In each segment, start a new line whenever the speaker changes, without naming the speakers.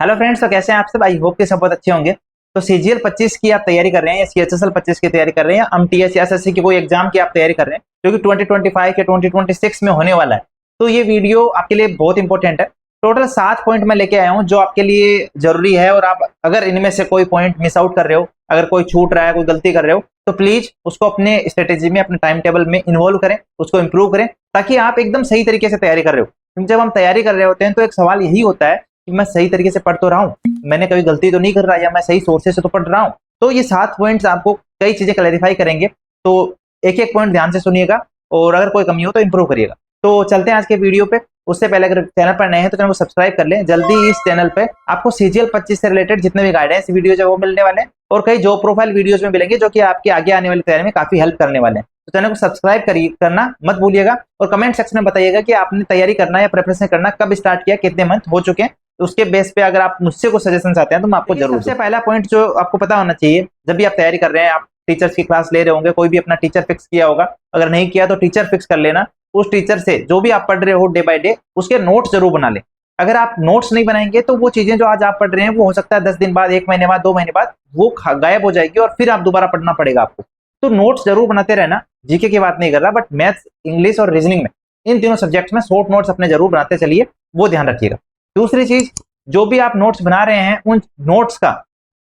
Hello friends, तो कैसे हैं आप सब। आई होप कि सब बहुत अच्छे होंगे। तो सीजीएल 25 की आप तैयारी कर रहे हैं या सीएचएसएल 25 की तैयारी कर रहे हैं या एमटीएस या एसएससी की कोई एग्जाम की आप तैयारी कर रहे हैं जो कि 2025 या 2026 में होने वाला है, तो ये वीडियो आपके लिए बहुत इंपॉर्टेंट है। टोटल 7 पॉइंट मैं लेके आया हूँ जो आपके लिए जरूरी है, और आप अगर इनमें से कोई पॉइंट मिस आउट कर रहे हो, अगर कोई छूट रहा है, कोई गलती कर रहे हो, तो प्लीज उसको अपने स्ट्रेटेजी में, अपने टाइम टेबल में इन्वॉल्व करें, उसको इंप्रूव करें, ताकि आप एकदम सही तरीके से तैयारी कर रहे हो। क्योंकि जब हम तैयारी कर रहे होते हैं तो एक सवाल यही होता है कि मैं सही तरीके से पढ़ तो रहा हूँ, मैंने कभी गलती तो नहीं कर रहा, या मैं सही सोर्सेस से तो पढ़ रहा हूँ। तो ये 7 पॉइंट्स आपको कई चीजें क्लैरिफाई करेंगे, तो एक एक पॉइंट ध्यान से सुनिएगा और अगर कोई कमी हो तो इंप्रूव करिएगा। तो चलते हैं आज के वीडियो पे। उससे पहले अगर चैनल पर नए हैं तो चैनल को सब्सक्राइब कर लें। जल्दी इस चैनल पे आपको सीजीएल 25 से रिलेटेड जितने भी गाइडेंस वीडियोज है वो मिलने वाले हैं, और कई जॉब प्रोफाइल वीडियोज में मिलेंगे जो कि आपके आगे आने वाली तैयारी में काफी हेल्प करने वाले हैं। तो चैनल को सब्सक्राइब करना मत भूलिएगा, और कमेंट सेक्शन में बताइएगा कि आपने तैयारी करना या प्रिपरेशन करना कब स्टार्ट किया, कितने मंथ हो चुके हैं। तो उसके बेस पे अगर आप मुझसे कुछ सजेशन चाहते हैं तो मैं आपको जरूर। सबसे पहला पॉइंट जो आपको पता होना चाहिए, जब भी आप तैयारी कर रहे हैं, आप टीचर्स की क्लास ले रहे होंगे, कोई भी अपना टीचर फिक्स किया होगा, अगर नहीं किया तो टीचर फिक्स कर लेना। उस टीचर से जो भी आप पढ़ रहे हो डे बाय डे, उसके नोट्स जरूर बना लें। अगर आप नोट्स नहीं बनाएंगे तो वो चीजें जो आज आप पढ़ रहे हैं वो हो सकता है 10 दिन बाद, 1 महीने बाद, 2 महीने बाद वो गायब हो जाएगी और फिर आप दोबारा पढ़ना पड़ेगा आपको। तो नोट्स जरूर बनाते रहना। जीके की बात नहीं कर रहा, बट मैथ्स, इंग्लिश और रीजनिंग में, इन तीनों सब्जेक्ट्स में शॉर्ट नोट्स अपने जरूर बनाते चलिए, वो ध्यान रखिएगा। दूसरी चीज, जो भी आप नोट्स बना रहे हैं उन नोट्स का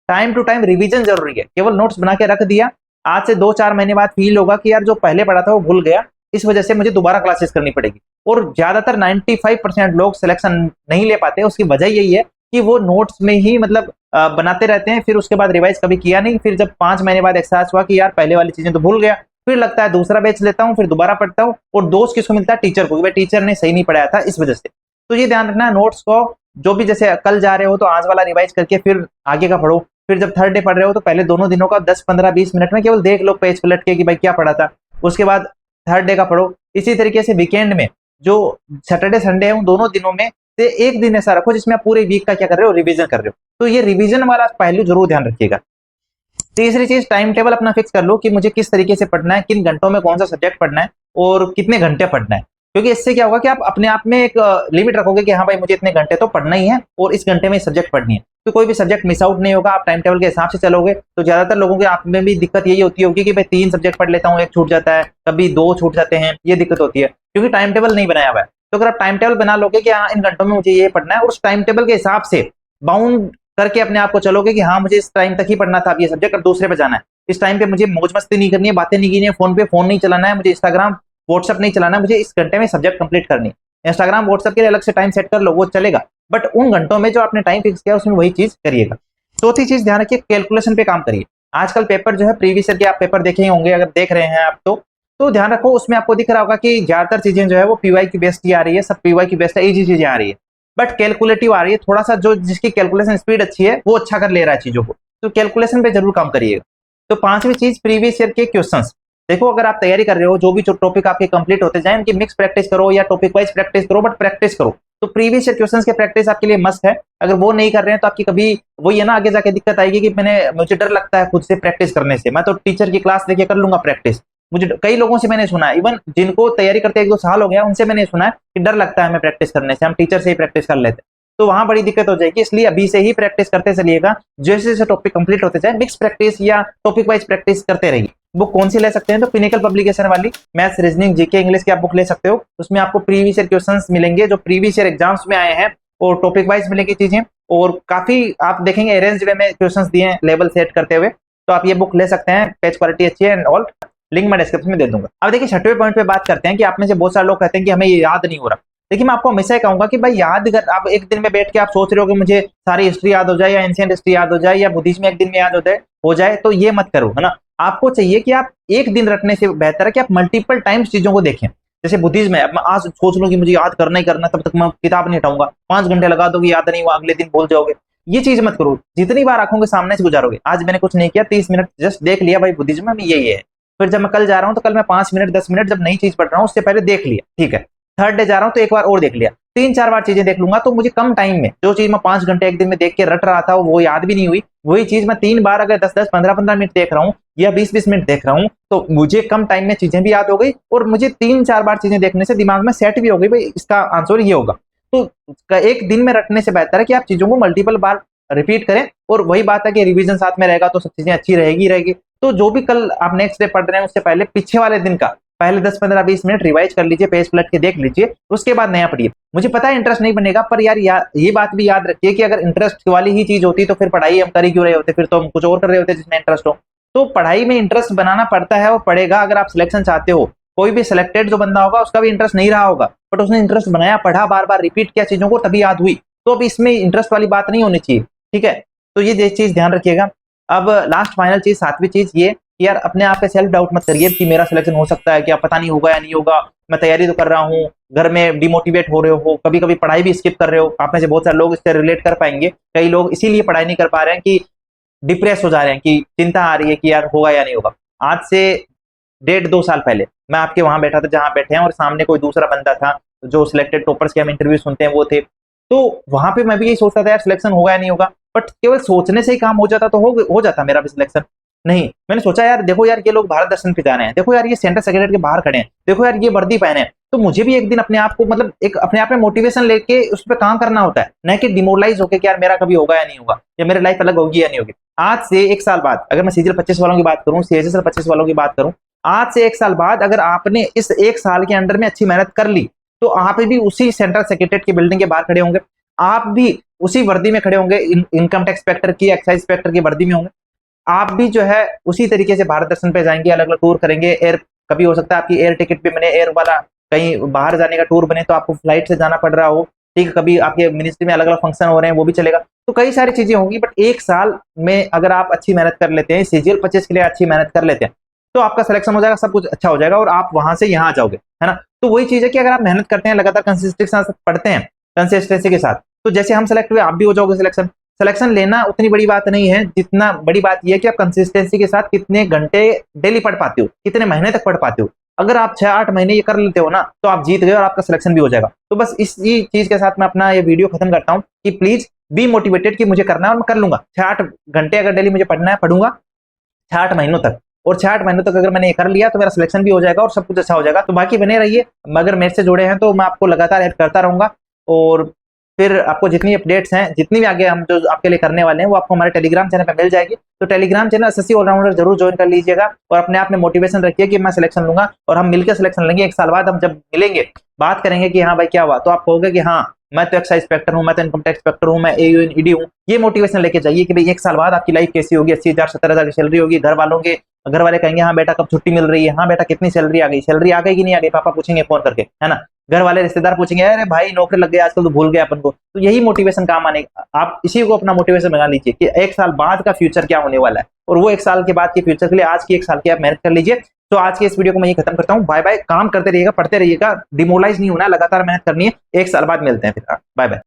टाइम टू टाइम रिवीजन जरूरी है। केवल नोट्स बना के रख दिया, आज से 2-4 महीने बाद फील होगा कि यार जो पहले पढ़ा था वो भूल गया, इस वजह से मुझे दोबारा क्लासेस करनी पड़ेगी। और ज्यादातर 95% लोग सिलेक्शन नहीं ले पाते। उसकी वजह यही है कि वो नोट्स में ही मतलब बनाते रहते हैं, फिर उसके बाद रिवाइज कभी किया नहीं। फिर जब 5 महीने बाद एहसास हुआ कि यार पहले वाली चीजें तो भूल गया, फिर लगता है दूसरा बैच लेता हूँ, फिर दोबारा पढ़ता हूँ, और दोस्त किसको मिलता है? टीचर को, कि भाई टीचर ने सही नहीं पढ़ाया था इस वजह से। तो ये ध्यान रखना, नोट्स को जो भी, जैसे कल जा रहे हो तो आज वाला रिवाइज करके फिर आगे का पढ़ो। फिर जब थर्ड डे पढ़ रहे हो तो पहले दोनों दिनों का 10-15-20 मिनट में केवल देख लो पेज पलट के कि भाई क्या पढ़ा था, उसके बाद थर्ड डे का पढ़ो। इसी तरीके से वीकेंड में जो सैटरडे संडे है उन दोनों दिनों में से एक दिन ऐसा रखो जिसमें आप पूरे वीक का क्या कर रहे हो? रिवीजन कर रहे हो। तो ये रिवीजन वाला पहलू जरूर ध्यान रखिएगा। तीसरी चीज, टाइम टेबल अपना फिक्स कर लो कि मुझे किस तरीके से पढ़ना है, किन घंटों में कौन सा सब्जेक्ट पढ़ना है और कितने घंटे पढ़ना है। क्योंकि इससे क्या होगा कि आप अपने आप में एक लिमिट रखोगे कि हाँ भाई मुझे इतने घंटे तो पढ़ना ही है और इस घंटे में सब्जेक्ट पढ़नी है। तो कोई भी सब्जेक्ट मिस आउट नहीं होगा। आप टाइम टेबल के हिसाब से चलोगे तो ज्यादातर लोगों के आप में भी दिक्कत यही होती होगी कि भाई 3 सब्जेक्ट पढ़ लेता हूँ, 1 छूट जाता है, कभी 2 छूट जाते हैं, ये दिक्कत होती है क्योंकि टाइम टेबल नहीं बनाया हुआ है। तो अगर आप टाइम टेबल बना लोगे कि हाँ इन घंटों में मुझे ये पढ़ना है, और उस टाइम टेबल के हिसाब से बाउंड करके अपने आप को चलोगे कि हाँ मुझे इस टाइम तक ही पढ़ना था, अब ये सब्जेक्ट, अब दूसरे पे जाना है। इस टाइम पे मुझे मौज मस्ती नहीं करनी है, बातें नहीं करनी है, फोन पे फोन नहीं चलाना है, मुझे इंस्टाग्राम व्हाट्सएप नहीं चलाना है, मुझे इस घंटे में सब्जेक्ट कंप्लीट करनी है। इंस्टाग्राम व्हाट्सएप के लिए अलग से टाइम सेट कर लो, वो चलेगा, बट उन घंटों में जो आपने टाइम फिक्स किया उसमें वही चीज करिएगा। चौथी चीज ध्यान रखिए, कैलकुलेशन पे काम करिए। आजकल पेपर जो है प्रीवियस ईयर के आप पेपर देखे होंगे, अगर देख रहे हैं आप तो ध्यान रखो, उसमें आपको दिख रहा होगा कि ज्यादातर चीजें जो है वो पीवाई की बेस्ड ही आ रही है, सब पीवाई की बेस्ड है, इजी चीजें आ रही है, बट कैलकुलेटिव आ रही है। थोड़ा सा जो जिसकी कैलकुलेशन स्पीड अच्छी है वो अच्छा कर ले रहा है चीजों को, तो कैलकुलेशन पे जरूर काम करिएगा। तो पांचवी चीज, प्रीवियस ईयर के क्वेश्चंस देखो। अगर आप तैयारी कर रहे हो, जो भी जो टॉपिक आपके कंप्लीट होते जाए उनकी मिक्स प्रैक्टिस करो या टॉपिक वाइज प्रैक्टिस करो, बट प्रैक्टिस करो। तो प्रीवियस ईयर क्वेश्चंस के प्रैक्टिस आपके लिए मस्ट है। अगर वो नहीं कर रहे हैं तो आपकी कभी वही है ना, आगे जाके दिक्कत आएगी कि मुझे डर लगता है खुद से प्रैक्टिस करने से, मैं तो टीचर की क्लास लेके कर लूंगा प्रैक्टिस। मुझे कई लोगों से मैंने सुना है, इवन जिनको तैयारी करते 1-2 साल हो गया, उनसे मैंने सुना है कि डर लगता है हमें प्रैक्टिस करने से, हम टीचर से ही प्रैक्टिस कर लेते हैं। तो वहां बड़ी दिक्कत हो जाएगी, इसलिए अभी से ही प्रैक्टिस करते चलिएगा। जैसे जैसे टॉपिक कंप्लीट होते जाए मिक्स प्रैक्टिस या टॉपिक वाइज प्रैक्टिस करते रहिए। बुक कौन सी ले सकते हैं? तो पिनिकल पब्लिकेशन वाली मैथ्स, रीजनिंग, जीके, इंग्लिश की आप बुक ले सकते हो। उसमें आपको प्रीवियस ईयर क्वेश्चंस मिलेंगे जो प्रीवियस ईयर एग्जाम्स में आए हैं, और टॉपिक वाइज मिलेंगी चीजें, और काफी आप देखेंगे अरेंज्ड वे में क्वेश्चंस दिए हैं लेवल सेट करते हुए। तो आप ये बुक ले सकते हैं, पेज क्वालिटी अच्छी है एंड ऑल। लिंक मैं डिस्क्रिप्शन में दे दूंगा। अब देखिए छठवें पॉइंट पे बात करते हैं कि आप में से बहुत सारे लोग कहते हैं कि हमें ये याद नहीं हो रहा। देखिए मैं आपको हमेशा कहूंगा कि भाई याद कर, आप एक दिन में बैठ के आप सोच रहे हो कि मुझे सारी हिस्ट्री याद हो जाए या एंशिएंट हिस्ट्री याद हो जाए या बुद्धिज्म एक दिन में याद हो जाए, तो ये मत करो, है ना। आपको चाहिए कि आप एक दिन रखने से बेहतर है कि आप मल्टीपल टाइम्स चीजों को देखें। जैसे बुद्धिज्म है, मैं आज सोच लूं कि मुझे याद करना ही करना, तब तक मैं किताब नहीं हटाऊंगा, 5 घंटे लगा दोगे, याद नहीं हुआ, अगले दिन भूल जाओगे। ये चीज मत करो। जितनी बार आंखों के सामने से गुजारोगे, आज मैंने कुछ नहीं किया, 30 मिनट जस्ट देख लिया भाई बुद्धिज्म में ये है, फिर जब मैं कल जा रहा हूं तो कल मैं 5 मिनट 10 मिनट जब नई चीज पढ़ रहा हूं उससे पहले देख लिया, ठीक है। थर्ड डे जा रहा हूं तो एक बार और देख लिया, 3-4 बार चीजें देख लूंगा, तो मुझे कम टाइम में जो चीज मैं 5 घंटे एक दिन में देख के रट रहा था वो याद भी नहीं हुई, वही चीज मैं 3 बार अगर 10-10 15-15 मिनट देख रहा हूँ या 20-20 मिनट देख रहा हूँ तो मुझे कम टाइम में चीजें भी याद हो गई, और मुझे 3-4 बार चीजें देखने से दिमाग में सेट भी हो गई भाई इसका आंसर ये होगा। तो एक दिन में रटने से बेहतर है कि आप चीजों को मल्टीपल बार रिपीट करें। और वही बात है कि रिवीजन साथ में रहेगा तो सब चीजें अच्छी रहेगी। तो जो भी कल आप नेक्स्ट डे पढ़ रहे हैं उससे पहले पीछे वाले दिन का पहले 10-15-20 मिनट रिवाइज कर लीजिए, पेज पलट के देख लीजिए, उसके बाद नया पढ़िए। मुझे पता है इंटरेस्ट नहीं बनेगा, पर यार ये बात भी याद रखिए कि अगर इंटरेस्ट वाली ही चीज होती तो फिर पढ़ाई हम कर ही क्यों रहे होते, फिर तो हम कुछ और कर रहे होते जिसमें इंटरेस्ट हो। तो पढ़ाई में इंटरेस्ट बनाना पड़ता है और पड़ेगा अगर आप सिलेक्शन चाहते हो। कोई भी सिलेक्टेड जो बंदा होगा उसका भी इंटरेस्ट नहीं रहा होगा, बट उसने इंटरेस्ट बनाया, पढ़ा, बार बार रिपीट किया चीजों को, तभी याद हुई। तो अब इसमें इंटरेस्ट वाली बात नहीं होनी चाहिए, ठीक है। तो ये चीज ध्यान रखिएगा। अब लास्ट फाइनल चीज, 7वीं चीज ये कि यार अपने आप पे सेल्फ डाउट मत करिए कि मेरा सिलेक्शन हो सकता है, क्या पता नहीं होगा या नहीं होगा, मैं तैयारी तो कर रहा हूँ। घर में डिमोटिवेट हो रहे हो, कभी कभी पढ़ाई भी स्किप कर रहे हो। आप में से बहुत सारे लोग इससे रिलेट कर पाएंगे। कई लोग इसीलिए पढ़ाई नहीं कर पा रहे हैं कि डिप्रेस हो जा रहे हैं, कि चिंता आ रही है कि यार होगा या नहीं होगा। आज से 1.5-2 साल पहले मैं आपके वहां बैठा था जहां बैठे हैं, और सामने कोई दूसरा बंदा था जो सिलेक्टेड टॉपर्स के हम इंटरव्यू सुनते हैं वो थे। तो वहां पे मैं भी यही सोचता था यार सिलेक्शन होगा या नहीं होगा, बट केवल सोचने से ही काम हो जाता तो हो जाता मेरा भी सिलेक्शन। नहीं, मैंने सोचा यार देखो यार ये लोग भारत दर्शन पे जा रहे हैं, देखो यार ये सेंटर सेक्रेटरी के बाहर खड़े हैं, देखो यार ये वर्दी पहने हैं, तो मुझे भी एक दिन अपने आप को मतलब एक अपने आप में मोटिवेशन लेके उस पर काम करना होता है, न कि डिमोरलाइज होकर कि यार मेरा कभी होगा या नहीं होगा, या मेरी लाइफ अलग होगी या नहीं होगी। आज से 1 साल बाद अगर मैं सीजीएल 25 वालों की बात करूं, सीएचएसएल 25 वालों की बात करूं, आज से 1 साल बाद अगर आपने इस 1 साल के अंडर में अच्छी मेहनत कर ली तो आप भी उसी सेंट्रल सेक्रेटरीट की बिल्डिंग के बाहर खड़े होंगे, आप भी उसी वर्दी में खड़े होंगे, इनकम टैक्स इंस्पेक्टर की, एक्साइज इंस्पेक्टर की वर्दी में होंगे। आप भी जो है उसी तरीके से भारत दर्शन पे जाएंगे, अलग अलग टूर करेंगे। एयर कभी हो सकता है आपकी एयर टिकट भी बने, एयर वाला कहीं बाहर जाने का टूर बने तो आपको फ्लाइट से जाना पड़ रहा हो, ठीक है। कभी आपके मिनिस्ट्री में अलग अलग फंक्शन हो रहे हैं वो भी चलेगा। तो कई सारी चीजें होंगी, बट 1 साल में अगर आप अच्छी मेहनत कर लेते हैं, सीजीएल 25 के लिए अच्छी मेहनत कर लेते हैं, तो आपका सिलेक्शन हो जाएगा, सब कुछ अच्छा हो जाएगा और आप वहां से यहाँ आ जाओगे, है ना। तो वही चीज है कि अगर आप मेहनत करते हैं, लगातार कंसिस्टेंसी के साथ पढ़ते हैं, कंसिस्टेंसी के साथ, तो जैसे हम सेलेक्ट हुए आप भी हो जाओगे सिलेक्शन लेना उतनी बड़ी बात नहीं है, जितना बड़ी बात यह है कि आप कंसिस्टेंसी के साथ कितने घंटे डेली पढ़ पाते हो, कितने महीने तक पढ़ पाते हो। अगर आप 6-8 महीने ये कर लेते हो ना तो आप जीत गए और आपका सिलेक्शन भी हो जाएगा। तो बस इसी चीज के साथ मैं अपना ये वीडियो खत्म करता हूँ कि प्लीज बी मोटिवेटेड कि मुझे करना है और मैं कर लूंगा। 6-8 घंटे अगर डेली मुझे पढ़ना है, पढ़ूंगा 6-8 महीनों तक, और 6-8 महीनों तक अगर मैंने ये कर लिया तो मेरा सिलेक्शन भी हो जाएगा और सब कुछ अच्छा हो जाएगा। तो बाकी बने रहिए, अगर मेरे से जुड़े हैं तो मैं आपको लगातार ऐड करता रहूंगा, और फिर आपको जितनी अपडेट्स हैं, जितनी भी आगे हम जो आपके लिए करने वाले हैं, वो आपको हमारे टेलीग्राम चैनल पे मिल जाएगी। तो टेलीग्राम चैनल एसएससी ऑलराउंडर जरूर ज्वाइन कर लीजिएगा और अपने आप में मोटिवेशन रखिए कि मैं सिलेक्शन लूंगा, और हम मिलकर सिलेक्शन लेंगे। 1 साल बाद हम जब मिलेंगे बात करेंगे कि हाँ भाई क्या हुआ, तो आप कहोगे कि हाँ मैं तो एक्साइज इंस्पेक्टर हूँ, मैं तो इनकम टैक्स इंस्पेक्टर हूँ, मैं एयू ईडी हूँ। ये मोटिवेशन लेके जाइए कि भाई 1 साल बाद आपकी लाइफ कैसी होगी, 80,000 70,000 की सैलरी होगी, घर वाले कहेंगे हाँ बेटा कब छुट्टी मिल रही है, हाँ बेटा कितनी सैलरी आ गई कि नहीं आ गई, पापा पूछेंगे फोन करके, है ना। घर वाले रिश्तेदार पूछेंगे अरे भाई नौकरी लग गई आजकल तो भूल गए अपन को। तो यही मोटिवेशन काम आने, आप इसी को अपना मोटिवेशन बना लीजिए कि 1 साल बाद का फ्यूचर क्या होने वाला है, और वो 1 साल के बाद के फ्यूचर के लिए आज की 1 साल की आप मेहनत कर लीजिए। तो आज के इस वीडियो को मैं ये खत्म करता हूँ। Bye bye. काम करते रहिएगा, पढ़ते रहिएगा, डिमोरलाइज नहीं होना, लगातार मेहनत करनी है। 1 साल बाद मिलते हैं फिर। Bye bye.